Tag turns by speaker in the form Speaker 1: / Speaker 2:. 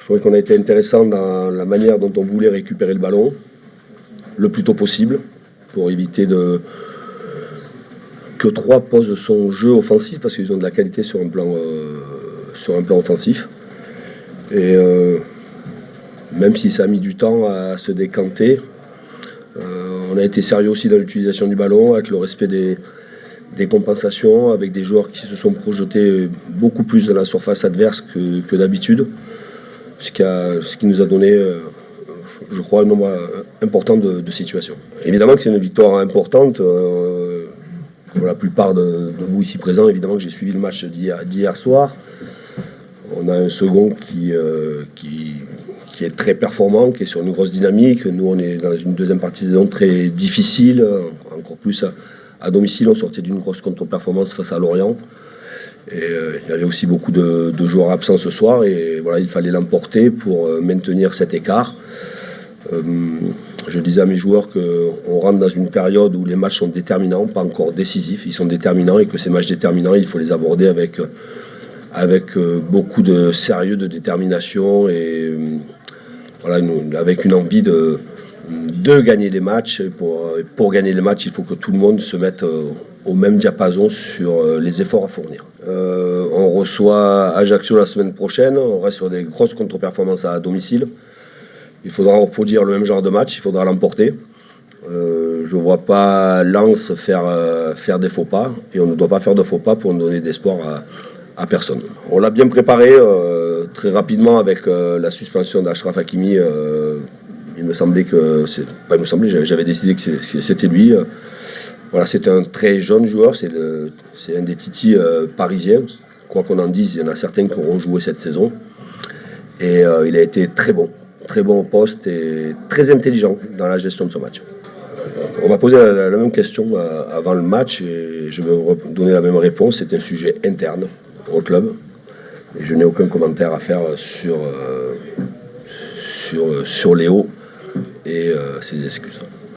Speaker 1: trouvais qu'on a été intéressant dans la manière dont on voulait récupérer le ballon le plus tôt possible pour éviter que Troyes pose son jeu offensif parce qu'ils ont de la qualité sur un plan offensif. Et même si ça a mis du temps à se décanter, on a été sérieux aussi dans l'utilisation du ballon, avec le respect des compensations, avec des joueurs qui se sont projetés beaucoup plus dans la surface adverse que d'habitude, ce qui nous a donné, je crois, un nombre important de situations. Évidemment que c'est une victoire importante. Pour la plupart de vous ici présents, évidemment que j'ai suivi le match d'hier soir. On a un second qui est très performant, qui est sur une grosse dynamique. Nous, on est dans une deuxième partie de saison très difficile, encore plus à domicile. On sortait d'une grosse contre-performance face à Lorient. Et il y avait aussi beaucoup de joueurs absents ce soir. Et voilà, il fallait l'emporter pour maintenir cet écart. Je disais à mes joueurs qu'on rentre dans une période où les matchs sont déterminants, pas encore décisifs. Ils sont déterminants et que ces matchs déterminants, il faut les aborder avec beaucoup de sérieux, de détermination et voilà, avec une envie de gagner les matchs. Et pour gagner les matchs, il faut que tout le monde se mette au même diapason sur les efforts à fournir. On reçoit Ajaccio la semaine prochaine, on reste sur des grosses contre-performances à domicile. Il faudra reproduire le même genre de match, il faudra l'emporter. Je ne vois pas Lens faire des faux pas et on ne doit pas faire de faux pas pour ne donner d'espoir à personne. On l'a bien préparé très rapidement avec la suspension d'Achraf Hakimi. Il me semblait que j'avais décidé que c'était lui. Voilà, c'est un très jeune joueur, c'est un des titis parisiens. Quoi qu'on en dise, il y en a certains qui auront joué cette saison. Et il a été très bon au poste et très intelligent dans la gestion de son match. On m'a posé la même question avant le match et je vais donner la même réponse. C'est un sujet interne au club et je n'ai aucun commentaire à faire sur Léo et ses excuses.